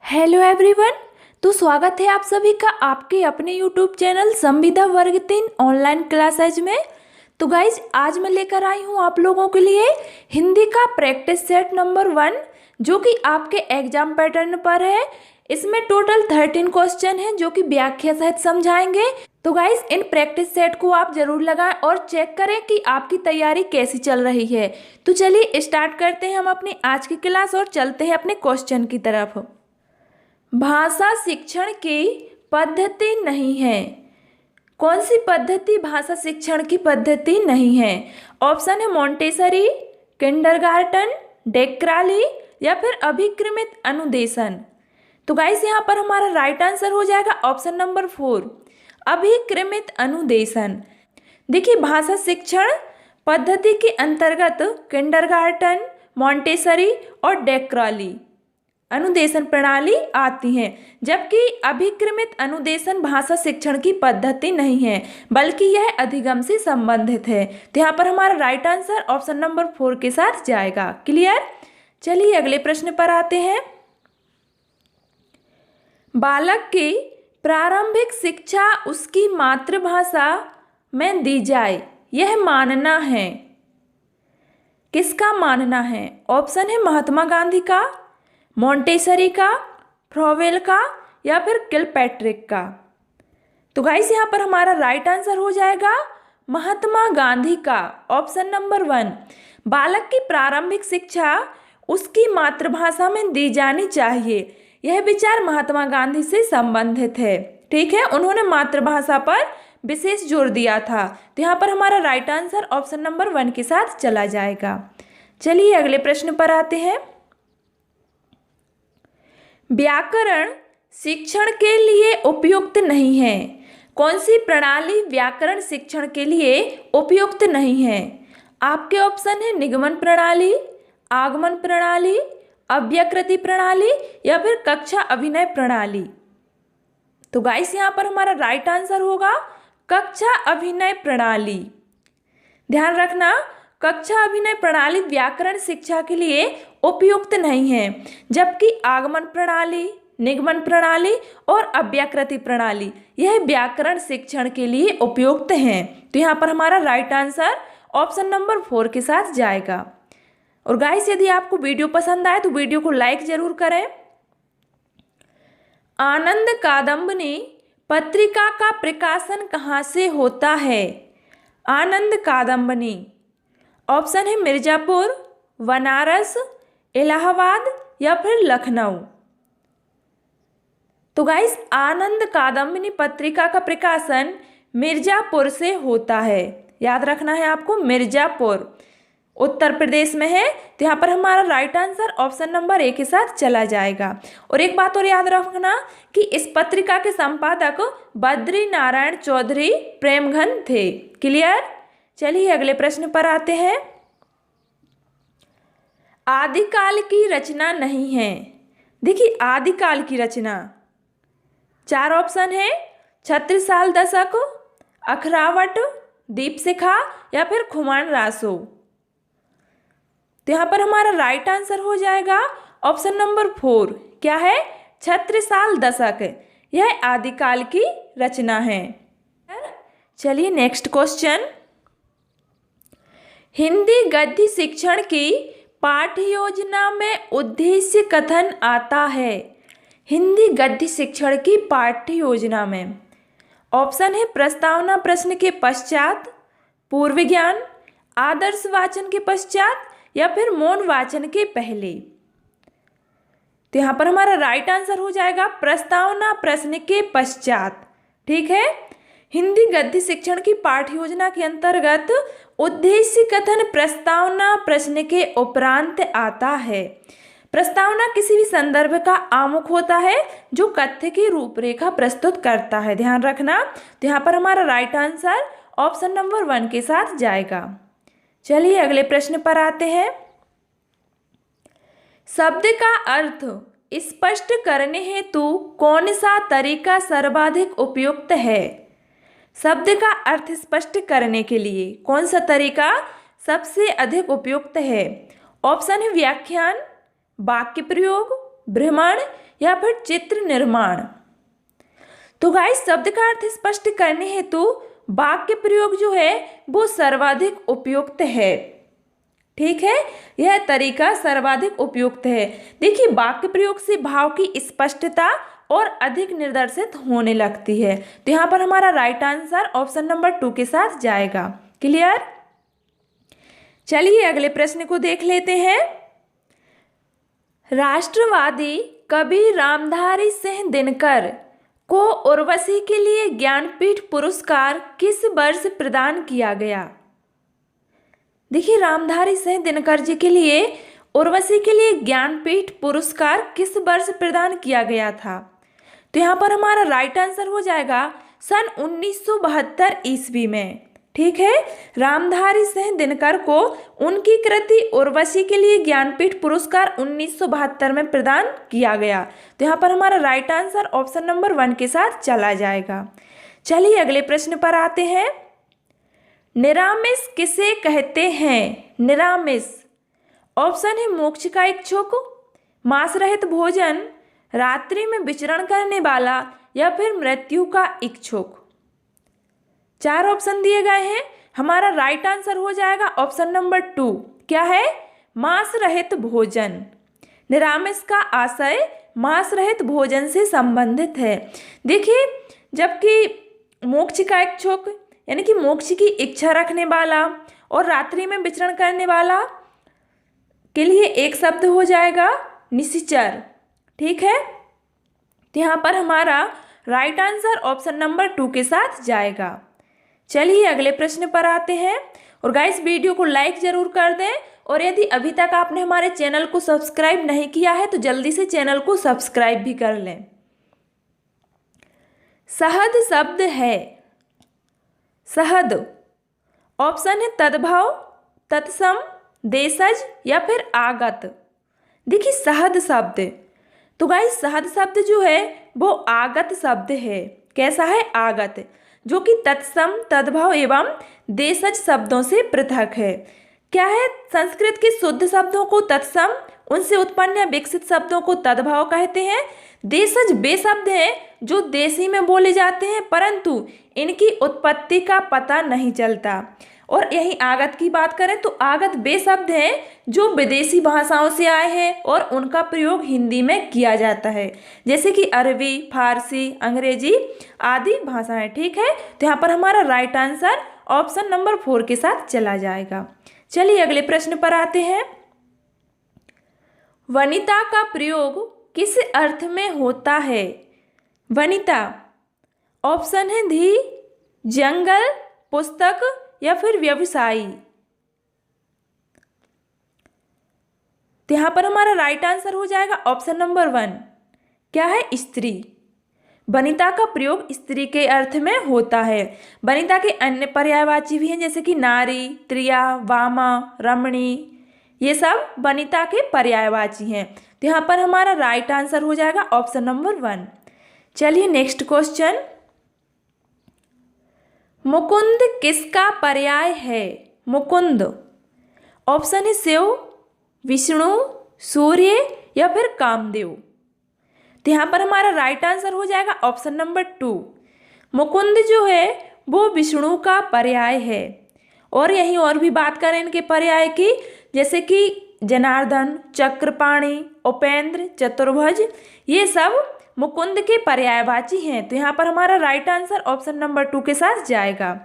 Hello everyone. तो स्वागत है आप सभी का आपके अपने यूट्यूब चैनल संविदा वर्ग 3 ऑनलाइन क्लासेज में। तो गाइज आज मैं लेकर आई हूँ आप लोगों के लिए हिंदी का प्रैक्टिस सेट नंबर 1 जो कि आपके एग्जाम पैटर्न पर है। इसमें टोटल 13 क्वेश्चन हैं जो कि व्याख्या सहित समझाएंगे। तो गाइज इन प्रैक्टिस सेट को आप जरूर लगाएं और चेक करें कि आपकी तैयारी कैसी चल रही है। तो चलिए स्टार्ट करते हैं हम अपनी आज की क्लास और चलते हैं अपने क्वेश्चन की तरफ। भाषा शिक्षण की पद्धति नहीं है। कौन सी पद्धति भाषा शिक्षण की पद्धति नहीं है? ऑप्शन है मोंटेसरी, किंडरगार्टन, डेक्राली या फिर अभिक्रमित अनुदेशन। तो गाइस यहाँ पर हमारा राइट आंसर हो जाएगा ऑप्शन नंबर 4, अभिक्रमित अनुदेशन। देखिए भाषा शिक्षण पद्धति के अंतर्गत किंडरगार्टन, मोंटेसरी और डेक्राली अनुदेशन प्रणाली आती हैं, जबकि अभिक्रमित अनुदेशन भाषा शिक्षण की पद्धति नहीं है बल्कि यह अधिगम से संबंधित है। तो यहाँ पर हमारा राइट आंसर ऑप्शन नंबर 4 के साथ जाएगा। क्लियर? चलिए अगले प्रश्न पर आते हैं। बालक की प्रारंभिक शिक्षा उसकी मातृभाषा में दी जाए, यह मानना है। किसका मानना है? ऑप्शन है महात्मा गांधी का, मोंटेसरी का, फ्रोवेल का या फिर किलपैट्रिक का। तो गाइस यहाँ पर हमारा राइट आंसर हो जाएगा महात्मा गांधी का, ऑप्शन नंबर 1। बालक की प्रारंभिक शिक्षा उसकी मातृभाषा में दी जानी चाहिए, यह विचार महात्मा गांधी से संबंधित है। ठीक है, उन्होंने मातृभाषा पर विशेष जोर दिया था। तो यहाँ पर हमारा राइट आंसर ऑप्शन नंबर 1 के साथ चला जाएगा। चलिए अगले प्रश्न पर आते हैं। व्याकरण शिक्षण के लिए उपयुक्त नहीं है। कौन सी प्रणाली व्याकरण शिक्षण के लिए उपयुक्त नहीं है? आपके ऑप्शन है निगमन प्रणाली, आगमन प्रणाली, अव्यकृति प्रणाली या फिर कक्षा अभिनय प्रणाली। तो गाइस यहाँ पर हमारा राइट आंसर होगा कक्षा अभिनय प्रणाली। ध्यान रखना, कक्षा अभिनय प्रणाली व्याकरण शिक्षा के लिए उपयुक्त नहीं है, जबकि आगमन प्रणाली, निगमन प्रणाली और अव्यकृति प्रणाली यह व्याकरण शिक्षण के लिए उपयुक्त हैं। तो यहाँ पर हमारा राइट आंसर ऑप्शन नंबर 4 के साथ जाएगा। और गाइस यदि आपको वीडियो पसंद आए तो वीडियो को लाइक जरूर करें। आनंद कादंबनी पत्रिका का प्रकाशन कहाँ से होता है? आनंद कादंबनी, ऑप्शन है मिर्जापुर, बनारस, इलाहाबाद या फिर लखनऊ। तो गाइस आनंद कादंबनी पत्रिका का प्रकाशन मिर्जापुर से होता है। याद रखना है आपको, मिर्जापुर उत्तर प्रदेश में है। तो यहाँ पर हमारा राइट आंसर ऑप्शन नंबर 1 के साथ चला जाएगा। और एक बात और याद रखना कि इस पत्रिका के संपादक बद्री नारायण चौधरी प्रेमघन थे। क्लियर? चलिए अगले प्रश्न पर आते हैं। आदिकाल की रचना नहीं है। देखिए आदिकाल की रचना 4 ऑप्शन है, छत्रसाल दशक, अखरावट, दीपशिखा या फिर खुमान रासो। तो यहाँ पर हमारा राइट आंसर हो जाएगा ऑप्शन नंबर 4। क्या है? छत्रसाल दशक, यह आदिकाल की रचना है। चलिए नेक्स्ट क्वेश्चन। हिंदी गद्य शिक्षण की पाठ्य योजना में उद्देश्य कथन आता है। हिंदी गद्य शिक्षण की पाठ्य योजना में ऑप्शन है प्रस्तावना प्रश्न के पश्चात, पूर्व ज्ञान, आदर्श वाचन के पश्चात या फिर मौन वाचन के पहले। तो यहाँ पर हमारा राइट आंसर हो जाएगा प्रस्तावना प्रश्न के पश्चात। ठीक है, हिंदी गद्य शिक्षण की पाठ्य योजना के अंतर्गत उद्देश्य कथन प्रस्तावना प्रश्न के उपरांत आता है। प्रस्तावना किसी भी संदर्भ का आमुख होता है जो कथ्य की रूपरेखा प्रस्तुत करता है। ध्यान रखना। तो यहाँ पर हमारा राइट आंसर ऑप्शन नंबर 1 के साथ जाएगा। चलिए अगले प्रश्न पर आते हैं। शब्द का अर्थ स्पष्ट करने हेतु कौन सा तरीका सर्वाधिक उपयुक्त है? शब्द का अर्थ स्पष्ट करने के लिए कौन सा तरीका सबसे अधिक उपयुक्त है? ऑप्शन है व्याख्यान, वाक्य प्रयोग, भ्रमण या फिर चित्र निर्माण। तो गाइस शब्द का अर्थ स्पष्ट करने हेतु वाक्य प्रयोग जो है वो सर्वाधिक उपयुक्त है। ठीक है, यह तरीका सर्वाधिक उपयुक्त है। देखिए वाक्य प्रयोग से भाव की स्पष्टता और अधिक निर्देशित होने लगती है। तो यहाँ पर हमारा राइट आंसर ऑप्शन नंबर 2 के साथ जाएगा। क्लियर। चलिए अगले प्रश्न को देख लेते हैं। राष्ट्रवादी कवि रामधारी सिंह दिनकर को उर्वशी के लिए ज्ञानपीठ पुरस्कार किस वर्ष प्रदान किया गया। देखिए रामधारी सिंह दिनकर जी के लिए उर्वशी के लिए ज्ञानपीठ पुरस्कार किस वर्ष प्रदान किया गया था। तो यहाँ पर हमारा राइट आंसर हो जाएगा सन 1972 ईस्वी में। ठीक है, रामधारी सिंह दिनकर को उनकी कृति उर्वशी के लिए ज्ञानपीठ पुरस्कार 1972 में प्रदान किया गया। तो यहाँ पर हमारा राइट आंसर ऑप्शन नंबर 1 के साथ चला जाएगा। चलिए अगले प्रश्न पर आते हैं। निरामिष किसे कहते हैं। निरामिष ऑप्शन है मोक्ष का इच्छुक, मांस रहित भोजन, रात्रि में विचरण करने वाला या फिर मृत्यु का इच्छुक। 4 ऑप्शन दिए गए हैं। हमारा राइट आंसर हो जाएगा ऑप्शन नंबर 2। क्या है, मांस रहित भोजन। निरामिष का आशय मांस रहित भोजन से संबंधित है। देखिए जबकि मोक्ष का इच्छुक यानी कि मोक्ष की इच्छा रखने वाला और रात्रि में विचरण करने वाला के लिए एक शब्द हो जाएगा निशिचर। ठीक है, तो यहाँ पर हमारा राइट आंसर ऑप्शन नंबर 2 के साथ जाएगा। चलिए अगले प्रश्न पर आते हैं। और गाइस वीडियो को लाइक जरूर कर दें और यदि अभी तक आपने हमारे चैनल को सब्सक्राइब नहीं किया है तो जल्दी से चैनल को सब्सक्राइब भी कर लें। सहद शब्द है। सहद ऑप्शन है तद्भव, तत्सम, देशज या फिर आगत। देखिए सहद शब्द, तो गाइस सहद शब्द जो है वो आगत शब्द है। कैसा है, आगत, जो कि तत्सम, तद्भव एवं देशज शब्दों से पृथक है। क्या है, संस्कृत के शुद्ध शब्दों को तत्सम, उनसे उत्पन्न या विकसित शब्दों को तद्भव कहते हैं। देशज वे शब्द हैं जो देशी में बोले जाते हैं परंतु इनकी उत्पत्ति का पता नहीं चलता। और यही आगत की बात करें तो आगत वे शब्द हैं जो विदेशी भाषाओं से आए हैं और उनका प्रयोग हिंदी में किया जाता है, जैसे कि अरबी, फारसी, अंग्रेजी आदि भाषाएं। ठीक है, तो यहाँ पर हमारा राइट आंसर ऑप्शन नंबर 4 के साथ चला जाएगा। चलिए अगले प्रश्न पर आते हैं। वनिता का प्रयोग किस अर्थ में होता है। वनिता ऑप्शन है धी, जंगल, पुस्तक या फिर व्यवसायी। तो यहाँ पर हमारा राइट आंसर हो जाएगा ऑप्शन नंबर 1। क्या है, स्त्री। वनिता का प्रयोग स्त्री के अर्थ में होता है। वनिता के अन्य पर्यायवाची भी हैं जैसे कि नारी, त्रिया, वामा, रमणी, ये सब वनिता के पर्यायवाची हैं। तो यहाँ पर हमारा राइट आंसर हो जाएगा ऑप्शन नंबर 1। चलिए नेक्स्ट क्वेश्चन। मुकुंद किसका पर्याय है। मुकुंद ऑप्शन है शिव, विष्णु, सूर्य या फिर कामदेव। तो यहाँ पर हमारा राइट आंसर हो जाएगा ऑप्शन नंबर 2। मुकुंद जो है वो विष्णु का पर्याय है। और यहीं और भी बात करें इनके पर्याय की, जैसे कि जनार्दन, चक्रपाणि, उपेंद्र, चतुर्भुज, ये सब मुकुंद के पर्यायवाची हैं। तो यहाँ पर हमारा राइट आंसर ऑप्शन नंबर 2 के साथ जाएगा।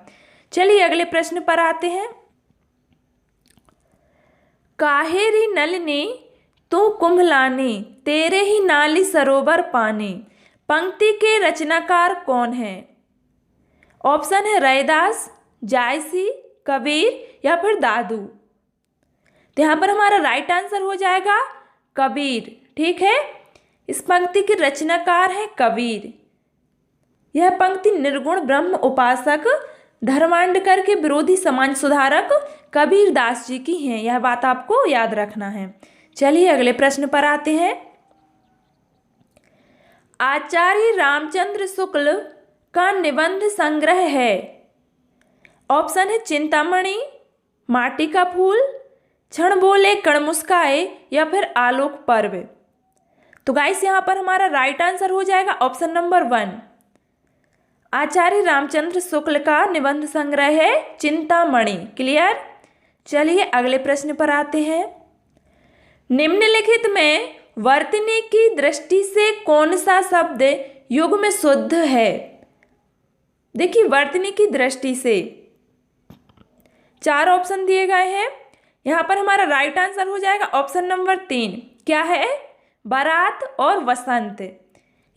चलिए अगले प्रश्न पर आते हैं। काहेरी नलिनी तू कुंभलानी, तेरे ही नाली सरोवर पानी, पंक्ति के रचनाकार कौन है। ऑप्शन है रैदास, जायसी, कबीर या फिर दादू। तो यहाँ पर हमारा राइट आंसर हो जाएगा कबीर। ठीक है, इस पंक्ति के रचनाकार है कबीर। यह पंक्ति निर्गुण ब्रह्म उपासक धर्मांधकर के विरोधी समाज सुधारक कबीर दास जी की हैं। यह बात आपको याद रखना है। चलिए अगले प्रश्न पर आते हैं। आचार्य रामचंद्र शुक्ल का निबंध संग्रह है। ऑप्शन है चिंतामणि, माटी का फूल, क्षण बोले कण मुस्काए या फिर आलोक पर्व। तो गाइस यहाँ पर हमारा राइट आंसर हो जाएगा ऑप्शन नंबर 1। आचार्य रामचंद्र शुक्ल का निबंध संग्रह है चिंतामणि। क्लियर। चलिए अगले प्रश्न पर आते हैं। निम्नलिखित में वर्तनी की दृष्टि से कौन सा शब्द युग्म में शुद्ध है? देखिए वर्तनी की दृष्टि से 4 ऑप्शन दिए गए हैं। यहाँ पर हमारा राइट आंसर हो जाएगा ऑप्शन नंबर 3। क्या है? बारात और वसंत।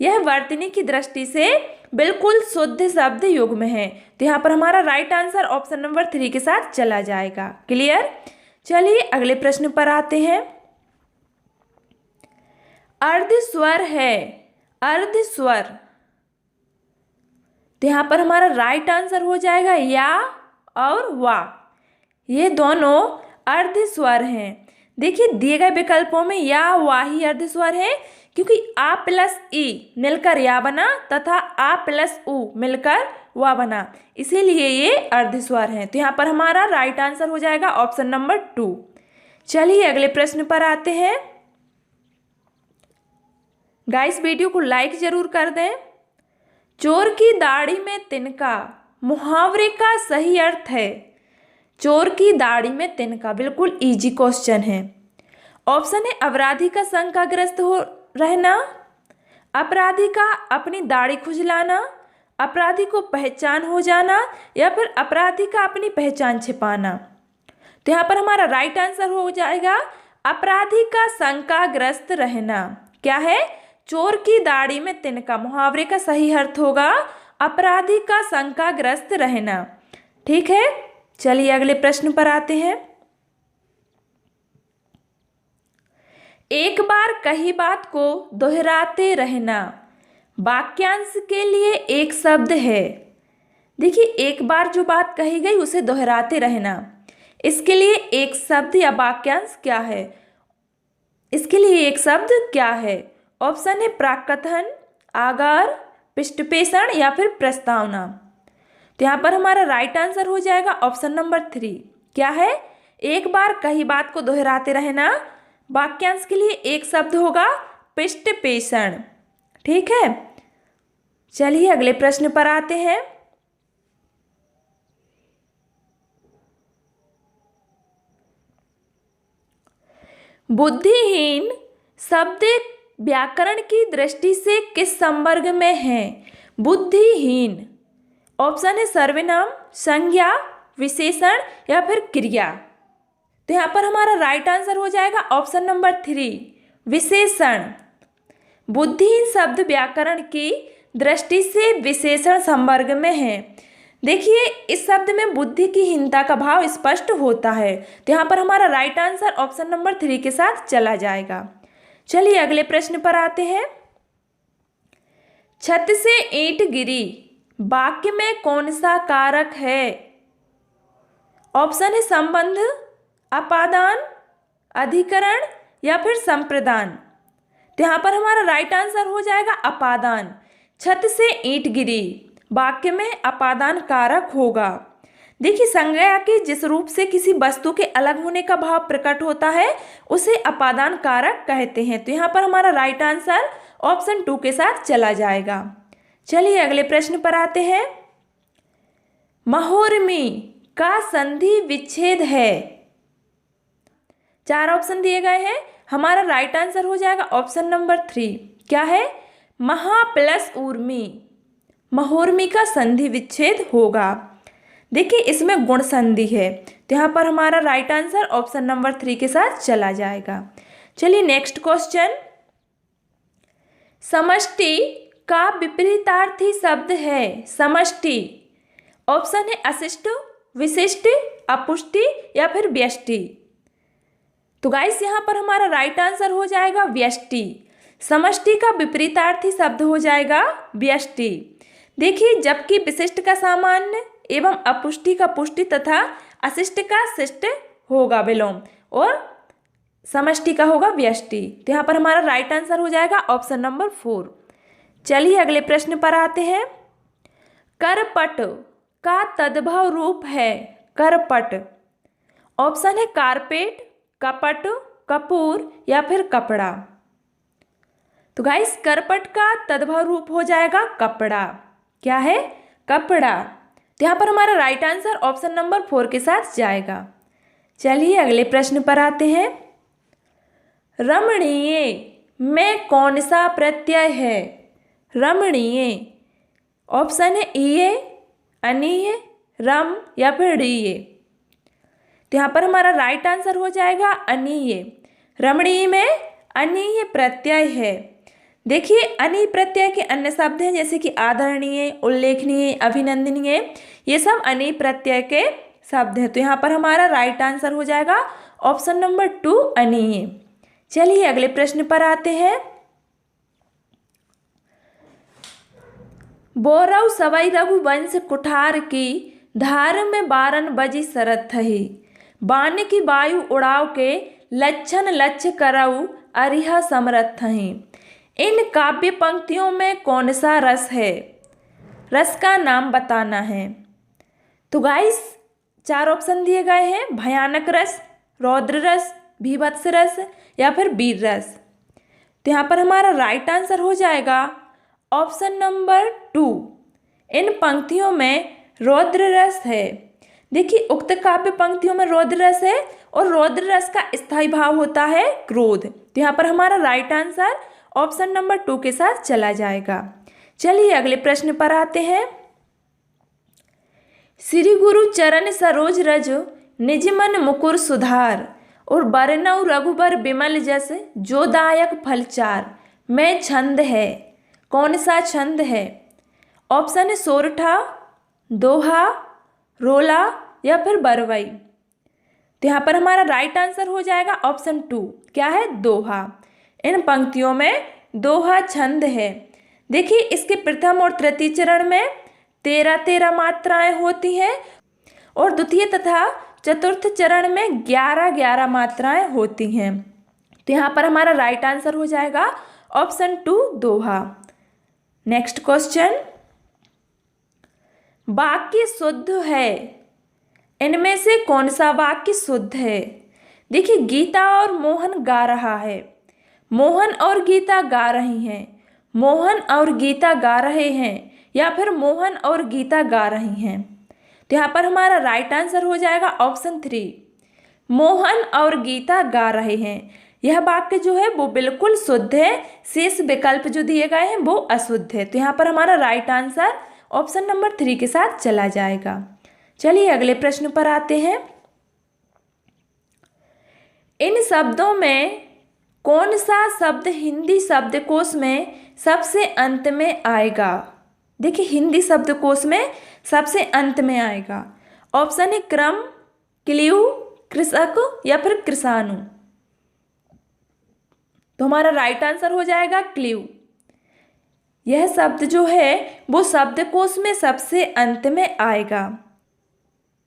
यह वर्तनी की दृष्टि से बिल्कुल शुद्ध शब्द युग्म है। तो यहाँ पर हमारा राइट आंसर ऑप्शन नंबर 3 के साथ चला जाएगा। क्लियर। चलिए अगले प्रश्न पर आते हैं। अर्धस्वर है, अर्धस्वर। तो यहाँ पर हमारा राइट आंसर हो जाएगा या और वा। ये दोनों अर्धस्वर हैं। देखिए दिए गए विकल्पों में या वा ही अर्धस्वर है, क्योंकि आ प्लस ई मिलकर या बना तथा आ प्लस उ मिलकर वा बना, इसीलिए ये अर्धस्वर हैं। तो यहाँ पर हमारा राइट आंसर हो जाएगा ऑप्शन नंबर 2। चलिए अगले प्रश्न पर आते हैं। गाइस वीडियो को लाइक जरूर कर दें। चोर की दाढ़ी में तिनका मुहावरे का सही अर्थ है। चोर की दाढ़ी में तिनका बिल्कुल इजी क्वेश्चन है। ऑप्शन है अपराधी का शंकाग्रस्त हो रहना, अपराधी का अपनी दाढ़ी खुजलाना, अपराधी को पहचान हो जाना, या फिर अपराधी का अपनी पहचान छिपाना। तो यहाँ पर हमारा राइट आंसर हो जाएगा अपराधी का शंकाग्रस्त रहना। क्या है? चोर की दाढ़ी में तिनका मुहावरे का सही अर्थ होगा अपराधी का शंकाग्रस्त रहना। ठीक है। चलिए अगले प्रश्न पर आते हैं। एक बार कही बात को दोहराते रहना वाक्यांश के लिए एक शब्द है। देखिए एक बार जो बात कही गई उसे दोहराते रहना, इसके लिए एक शब्द या वाक्यांश क्या है? इसके लिए एक शब्द क्या है? ऑप्शन है प्राककथन, आगार, पृष्ठपेषण या फिर प्रस्तावना। तो यहाँ पर हमारा राइट आंसर हो जाएगा ऑप्शन नंबर 3। क्या है? एक बार कही बात को दोहराते रहना, वाक्यांश के लिए एक शब्द होगा पृष्ठपेषण। ठीक है। चलिए अगले प्रश्न पर आते हैं। बुद्धिहीन शब्द व्याकरण की दृष्टि से किस संवर्ग में है? बुद्धिहीन। ऑप्शन है सर्वनाम, संज्ञा, विशेषण या फिर क्रिया। तो यहाँ पर हमारा राइट आंसर हो जाएगा ऑप्शन नंबर 3 विशेषण। बुद्धिहीन शब्द व्याकरण की दृष्टि से विशेषण संवर्ग में है। देखिए इस शब्द में बुद्धि की हीनता का भाव स्पष्ट होता है। तो यहाँ पर हमारा राइट आंसर ऑप्शन नंबर 3 के साथ चला जाएगा। चलिए अगले प्रश्न पर आते हैं। छत से ईंट गिरी वाक्य में कौन सा कारक है? ऑप्शन है संबंध, अपादान, अधिकरण या फिर संप्रदान। तो यहाँ पर हमारा राइट आंसर हो जाएगा अपादान। छत से ईंट गिरी वाक्य में अपादान कारक होगा। देखिए संज्ञा के जिस रूप से किसी वस्तु के अलग होने का भाव प्रकट होता है उसे अपादान कारक कहते हैं। तो यहाँ पर हमारा राइट आंसर ऑप्शन 2 के साथ चला जाएगा। चलिए अगले प्रश्न पर आते हैं। महोर्मी का संधि विच्छेद है। 4 ऑप्शन दिए गए हैं। हमारा राइट आंसर हो जाएगा ऑप्शन नंबर 3। क्या है? महा प्लस ऊर्मी। महोर्मी का संधि विच्छेद होगा। देखिए इसमें गुण संधि है। तो यहाँ पर हमारा राइट आंसर ऑप्शन नंबर 3 के साथ चला जाएगा। चलिए नेक्स्ट क्वेश्चन। समष्टि का विपरीतार्थी शब्द है समष्टि। ऑप्शन है अशिष्ट, विशिष्ट, अपुष्टि या फिर व्यष्टि। तो गाइस यहाँ पर हमारा राइट आंसर हो जाएगा व्यष्टि। समष्टि का विपरीतार्थी शब्द हो जाएगा व्यष्टि। देखिए जबकि विशिष्ट का सामान्य एवं अपुष्टि का पुष्टि तथा अशिष्ट का शिष्ट होगा विलोम और समष्टि का होगा व्यष्टि। तो यहाँ पर हमारा राइट आंसर हो जाएगा ऑप्शन नंबर 4। चलिए अगले प्रश्न पर आते हैं। करपट का तद्भव रूप है करपट। ऑप्शन है कारपेट, कपट, कपूर या फिर कपड़ा। तो गाइस करपट का तद्भव रूप हो जाएगा कपड़ा। क्या है? कपड़ा। तो यहाँ पर हमारा राइट आंसर ऑप्शन नंबर 4 के साथ जाएगा। चलिए अगले प्रश्न पर आते हैं। रमणीय में कौन सा प्रत्यय है? रमणीय। ऑप्शन है ईय, अनीय, रम या फिर रीय। तो यहाँ पर हमारा राइट आंसर हो जाएगा अनीय। रमणीय में अनीय प्रत्यय है। देखिए अनीय प्रत्यय के अन्य शब्द हैं जैसे कि आदरणीय, उल्लेखनीय, अभिनंदनीय, ये सब अनीय प्रत्यय के शब्द हैं। तो यहाँ पर हमारा राइट आंसर हो जाएगा ऑप्शन नंबर 2 अनीय। चलिए अगले प्रश्न पर आते हैं। बोरऊ सवई रघुवंश कुठार की धार में बारन बजी शरत थही, बान की वायु उड़ाव के लक्षण लक्ष्य करऊ अरिहा समरथ थही। इन काव्य पंक्तियों में कौन सा रस है? रस का नाम बताना है। तो गाइस 4 ऑप्शन दिए गए हैं, भयानक रस, रौद्र रस, भीभत्स रस या फिर वीर रस। तो यहाँ पर हमारा राइट आंसर हो जाएगा ऑप्शन नंबर 2। इन पंक्तियों में रौद्र रस है। देखिए उक्त काव्य पंक्तियों में रौद्र रस है और रौद्र रस का स्थायी भाव होता है क्रोध। तो यहाँ पर हमारा राइट आंसर ऑप्शन नंबर 2 के साथ चला जाएगा। चलिए अगले प्रश्न पर आते हैं। श्री गुरु चरण सरोज रज निज मन मुकुर सुधार, और बरनऊ रघुबर विमल जस जो दायक फलचार। में छंद है, कौन सा छंद है? ऑप्शन है सोरठा, दोहा, रोला या फिर बरवई। तो यहाँ पर हमारा राइट आंसर हो जाएगा ऑप्शन 2। क्या है? दोहा। इन पंक्तियों में दोहा छंद है। देखिए इसके प्रथम और तृतीय चरण में 13 मात्राएं होती हैं और द्वितीय तथा चतुर्थ चरण में 11 मात्राएं होती हैं। तो यहाँ पर हमारा राइट आंसर हो जाएगा ऑप्शन 2 दोहा। Next question. वाक्य शुद्ध है, इनमें से कौन सा वाक्य शुद्ध है? देखिए गीता और मोहन गा रहा है, मोहन और गीता गा रही हैं, मोहन और गीता गा रहे हैं या फिर मोहन और गीता गा रही हैं। तो यहाँ पर हमारा राइट आंसर हो जाएगा ऑप्शन 3, मोहन और गीता गा रहे हैं। यह वाक्य जो है वो बिल्कुल शुद्ध है, शेष विकल्प जो दिए गए हैं वो अशुद्ध है। तो यहाँ पर हमारा राइट आंसर ऑप्शन नंबर 3 के साथ चला जाएगा। चलिए अगले प्रश्न पर आते हैं। इन शब्दों में कौन सा शब्द हिंदी शब्दकोश में सबसे अंत में आएगा? देखिए हिंदी शब्दकोश में सबसे अंत में आएगा। ऑप्शन है क्रम, क्ल्यू, कृषक या फिर कृषाणु। तो हमारा राइट आंसर हो जाएगा क्ल्यू। यह शब्द जो है वो शब्दकोश में सबसे अंत में आएगा।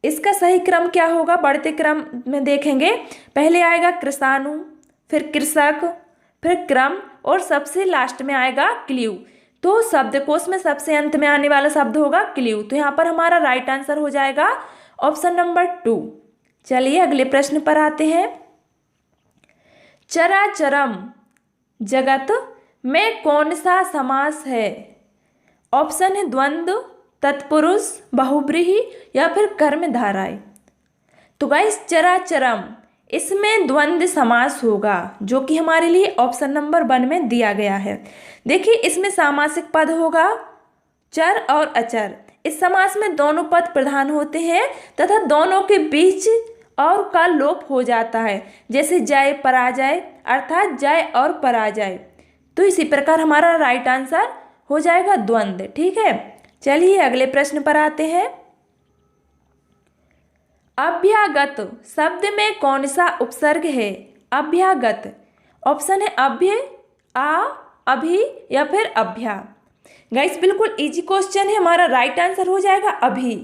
इसका सही क्रम क्या होगा? बढ़ते क्रम में देखेंगे, पहले आएगा कृषाणु, फिर कृषक, फिर क्रम और सबसे लास्ट में आएगा क्ल्यू। तो शब्दकोश में सबसे अंत में आने वाला शब्द होगा क्ल्यू। तो यहाँ पर हमारा राइट आंसर हो जाएगा ऑप्शन नंबर 2। चलिए अगले प्रश्न पर आते हैं। चराचरम जगत में कौन सा समास है? ऑप्शन है द्वंद्व, तत्पुरुष, बहुब्रीहि या फिर कर्मधारय। तो गाइस चराचरम, इसमें द्वंद्व समास होगा जो कि हमारे लिए ऑप्शन नंबर 1 में दिया गया है। देखिए इसमें सामासिक पद होगा चर और अचर। इस समास में दोनों पद प्रधान होते हैं तथा दोनों के बीच और का लोप हो जाता है, जैसे जय पराजय अर्थात जय और पराजय। तो इसी प्रकार हमारा राइट आंसर हो जाएगा द्वंद्व। ठीक है, चलिए अगले प्रश्न पर आते हैं। अभ्यागत शब्द में कौन सा उपसर्ग है? अभ्यागत। ऑप्शन है अभ्य, आ, अभि या फिर अभ्या। गाइस बिल्कुल इजी क्वेश्चन है, हमारा राइट आंसर हो जाएगा अभि।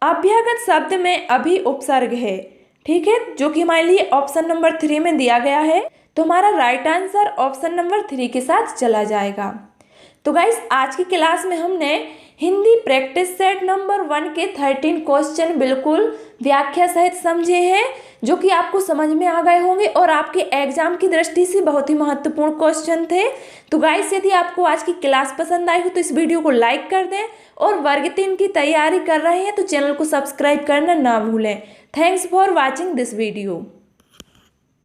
अभ्यागत शब्द में अभि उपसर्ग है। ठीक है, जो कि हमारे लिए ऑप्शन नंबर 3 में दिया गया है। तो हमारा राइट आंसर ऑप्शन नंबर 3 के साथ चला जाएगा। तो गाइस आज की क्लास में हमने हिंदी प्रैक्टिस सेट नंबर 1 के 13 क्वेश्चन बिल्कुल व्याख्या सहित समझे हैं, जो कि आपको समझ में आ गए होंगे और आपके एग्जाम की दृष्टि से बहुत ही महत्वपूर्ण क्वेश्चन थे। तो गाइस यदि आपको आज की क्लास पसंद आई हो तो इस वीडियो को लाइक कर दें और वर्ग 3 की तैयारी कर रहे हैं तो चैनल को सब्सक्राइब करना ना भूलें। Thanks for watching this video.